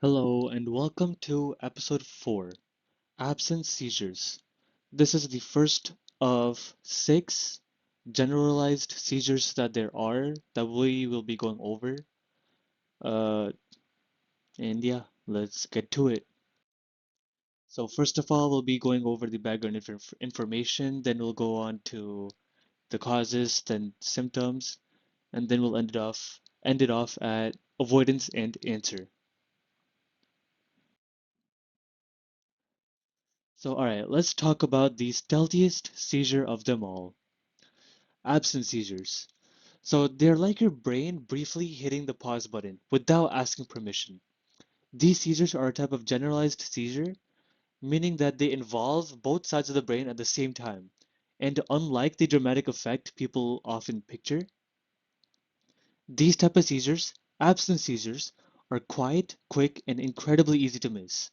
Hello and welcome to episode 4, Absence Seizures. This is the first of 6 generalized seizures that there are that we will be going over. Uh, and yeah, let's get to it. So first of all, we'll be going over the background information, then we'll go on to the causes, then symptoms, and then we'll end it off at avoidance and answer. So all right, let's talk about the stealthiest seizure of them all. Absent seizures. So they're like your brain briefly hitting the pause button without asking permission. These seizures are a type of generalized seizure, meaning that they involve both sides of the brain at the same time. And unlike the dramatic effect people often picture, these type of seizures, absent seizures, are quiet, quick, and incredibly easy to miss.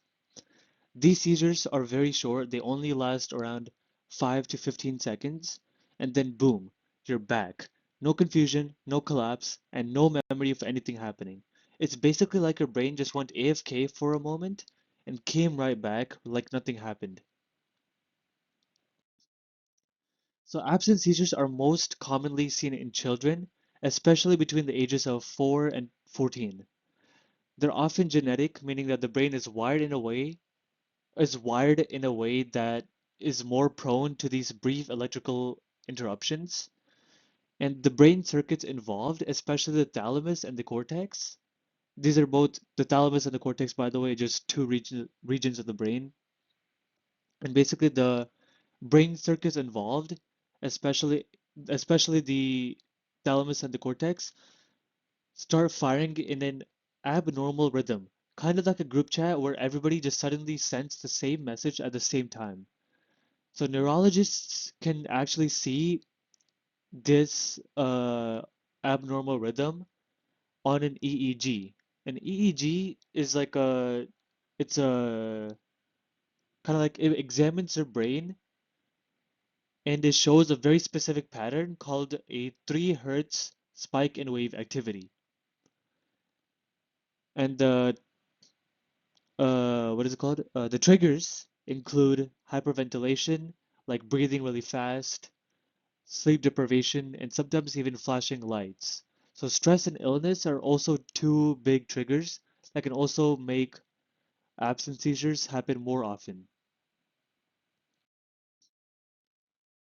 These seizures are very short, they only last around 5 to 15 seconds, and then boom, you're back. No confusion, no collapse, and no memory of anything happening. It's basically like your brain just went AFK for a moment and came right back like nothing happened. So absent seizures are most commonly seen in children, especially between the ages of 4 and 14. They're often genetic, meaning that the brain is wired in a way that is more prone to these brief electrical interruptions. And the brain circuits involved, especially the thalamus and the cortex, these are both the thalamus and the cortex, by the way, just two regions of the brain. And basically, the brain circuits involved, especially especially the thalamus and the cortex, start firing in an abnormal rhythm, kind of like a group chat where everybody just suddenly sends the same message at the same time. So neurologists can actually see this abnormal rhythm on an EEG. An EEG is like it's a kind of like it examines your brain and it shows a very specific pattern called a 3 hertz spike in wave activity. And the what is it called? The triggers include hyperventilation, like breathing really fast, sleep deprivation, and sometimes even flashing lights. So stress and illness are also two big triggers that can also make absence seizures happen more often.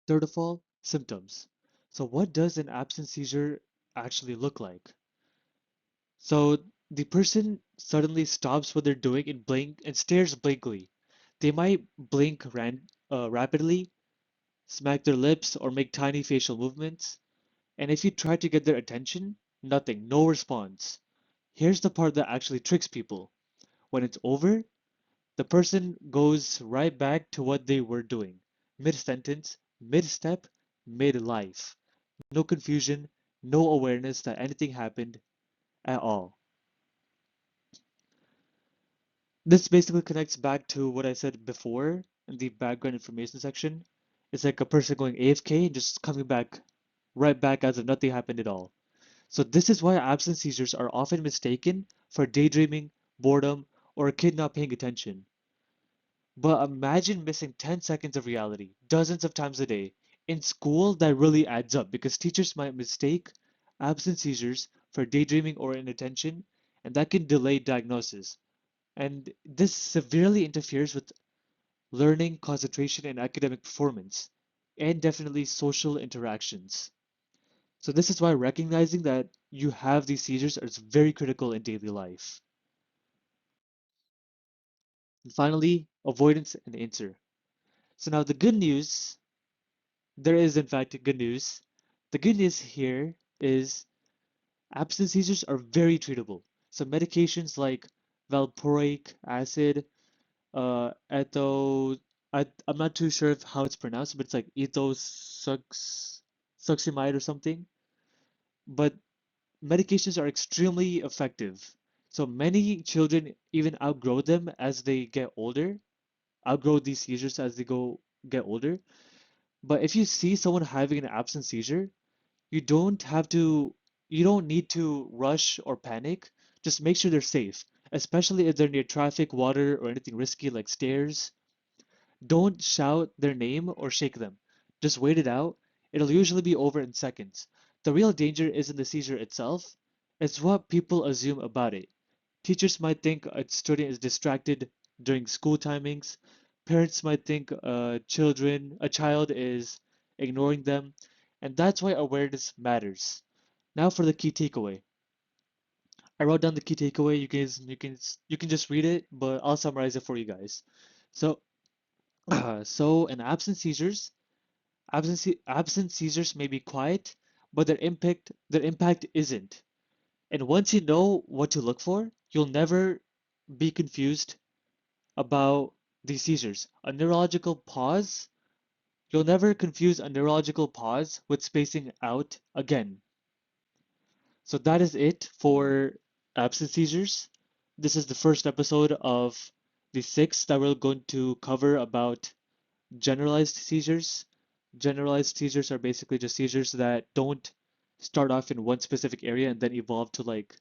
Third of all, symptoms. So what does an absence seizure actually look like? So the person suddenly stops what they're doing and blink and stares blankly. They might blink rapidly, smack their lips, or make tiny facial movements. And if you try to get their attention, nothing, no response. Here's the part that actually tricks people. When it's over, the person goes right back to what they were doing. Mid-sentence, mid-step, mid-life. No confusion, no awareness that anything happened at all. This basically connects back to what I said before in the background information section. It's like a person going AFK and just coming back right back as if nothing happened at all. So this is why absence seizures are often mistaken for daydreaming, boredom, or a kid not paying attention. But imagine missing 10 seconds of reality dozens of times a day. In school, that really adds up because teachers might mistake absence seizures for daydreaming or inattention, and that can delay diagnosis. And this severely interferes with learning, concentration, and academic performance, and definitely social interactions. So this is why recognizing that you have these seizures is very critical in daily life. And finally, avoidance and answer. So now the good news, there is in fact good news. The good news here is absence seizures are very treatable. So medications like valproic acid, etho, I'm not too sure of how it's pronounced, but it's like ethosuximide or something. But medications are extremely effective. So many children even outgrow them as they get older, outgrow these seizures as they get older. But if you see someone having an absent seizure, you don't have to, you don't need to rush or panic. Just make sure they're safe. especially if they're near traffic, water, or anything risky like stairs. Don't shout their name or shake them. Just wait it out. It'll usually be over in seconds. The real danger isn't the seizure itself, it's what people assume about it. Teachers might think a student is distracted during school timings. Parents might think a child is ignoring them, and that's why awareness matters. Now for the key takeaway. I wrote down the key takeaway. You can just read it, but I'll summarize it for you guys. So so in absent seizures may be quiet, but their impact isn't. And once you know what to look for, you'll never be confused about these seizures. You'll never confuse a neurological pause with spacing out again. So that is it for absent seizures. This is the first episode of the six that we're going to cover about generalized seizures. Generalized seizures are basically just seizures that don't start off in one specific area and then evolve to like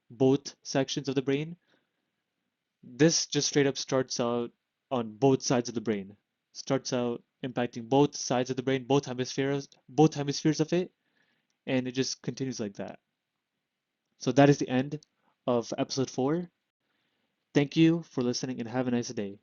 both sections of the brain. This just straight up starts out on both sides of the brain. Starts out impacting both sides of the brain, both hemispheres of it, and it just continues like that. So that is the end of episode 4. Thank you for listening and have a nice day.